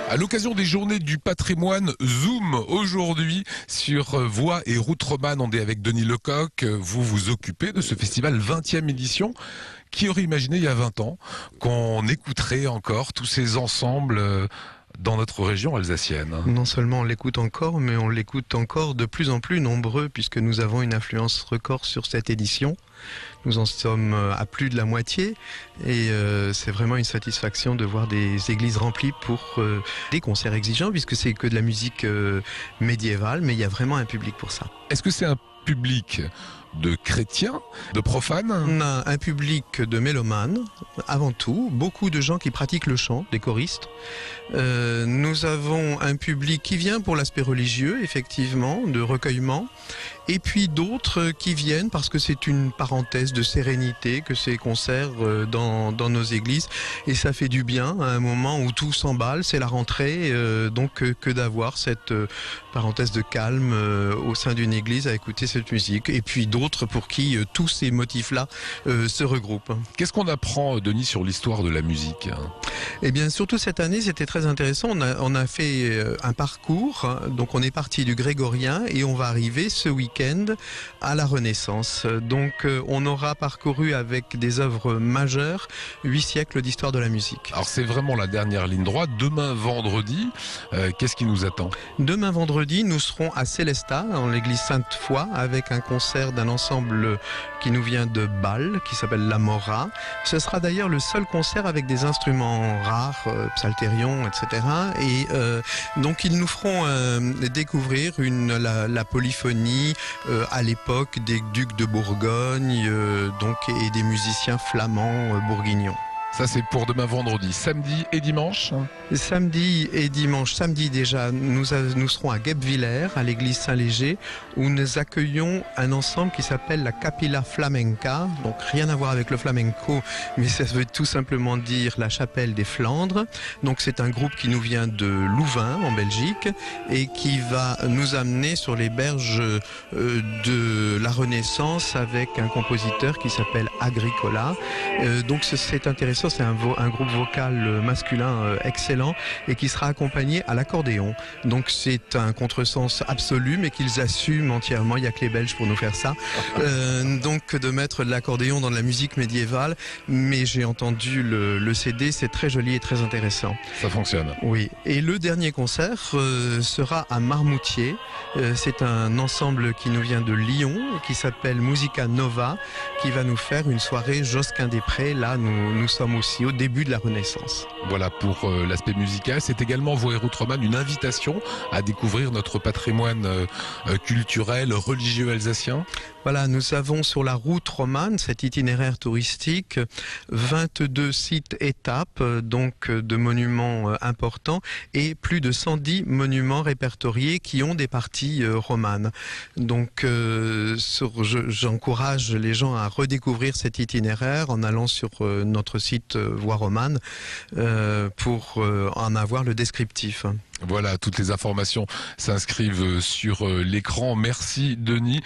À l'occasion des journées du patrimoine, Zoom aujourd'hui sur Voix et Route Romane. On est avec Denis Lecoq. Vous vous occupez de ce festival 20e édition. Qui aurait imaginé il y a 20 ans qu'on écouterait encore tous ces ensembles dans notre région alsacienne? Non seulement on l'écoute encore, mais on l'écoute encore de plus en plus nombreux puisque nous avons une influence record sur cette édition. Nous en sommes à plus de la moitié et c'est vraiment une satisfaction de voir des églises remplies pour des concerts exigeants puisque c'est que de la musique médiévale, mais il y a vraiment un public pour ça. Est-ce que c'est un public de chrétiens, de profanes? On a un public de mélomanes, avant tout, beaucoup de gens qui pratiquent le chant, des choristes. Nous avons un public qui vient pour l'aspect religieux, effectivement, de recueillement, et puis d'autres qui viennent parce que c'est une parenthèse de sérénité que ces concerts dans nos églises, et ça fait du bien à un moment où tout s'emballe, c'est la rentrée, donc que d'avoir cette parenthèse de calme au sein d'une église à écouter cette musique, et puis d'autres pour qui tous ces motifs-là se regroupent. Qu'est-ce qu'on apprend, Denis, sur l'histoire de la musique? Eh bien, surtout cette année, c'était très intéressant. On a fait un parcours. Donc, on est parti du grégorien et on va arriver ce week-end à la Renaissance. Donc, on aura parcouru avec des œuvres majeures 8 siècles d'histoire de la musique. Alors, c'est vraiment la dernière ligne droite. Demain, vendredi, qu'est-ce qui nous attend? Demain, vendredi, nous serons à Célestat, dans l'église Sainte-Foy, avec un concert d'un ensemble qui nous vient de Bâle, qui s'appelle La Mora. Ce sera d'ailleurs le seul concert avec des instruments rares, psaltérion, etc. Et donc ils nous feront découvrir la polyphonie à l'époque des ducs de Bourgogne donc, et des musiciens flamands bourguignons. Ça, c'est pour demain vendredi. Samedi et dimanche? Samedi et dimanche. Samedi déjà, nous serons à Guebwiller, à l'église Saint-Léger, où nous accueillons un ensemble qui s'appelle la Capilla Flamenca. Donc rien à voir avec le flamenco, mais ça veut tout simplement dire la chapelle des Flandres. Donc c'est un groupe qui nous vient de Louvain, en Belgique, et qui va nous amener sur les berges de la Renaissance avec un compositeur qui s'appelle Agricola. Donc c'est intéressant. C'est un groupe vocal masculin excellent et qui sera accompagné à l'accordéon. Donc c'est un contresens absolu, mais qu'ils assument entièrement. Il n'y a que les Belges pour nous faire ça. Donc de mettre de l'accordéon dans de la musique médiévale. Mais j'ai entendu le CD, c'est très joli et très intéressant. Ça fonctionne. Oui. Et le dernier concert sera à Marmoutier. C'est un ensemble qui nous vient de Lyon, qui s'appelle Musica Nova, qui va nous faire une soirée Josquin-des-Prés. Là, nous sommes aussi au début de la Renaissance. Voilà pour l'aspect musical. C'est également Voix et Route Romane, une invitation à découvrir notre patrimoine culturel, religieux alsacien. Voilà, nous avons sur la route romane, cet itinéraire touristique, 22 sites étapes, donc de monuments importants, et plus de 110 monuments répertoriés qui ont des parties romanes. Donc j'encourage les gens à redécouvrir cet itinéraire en allant sur notre site Voix Romane pour en avoir le descriptif. Voilà, toutes les informations s'inscrivent sur l'écran. Merci Denis.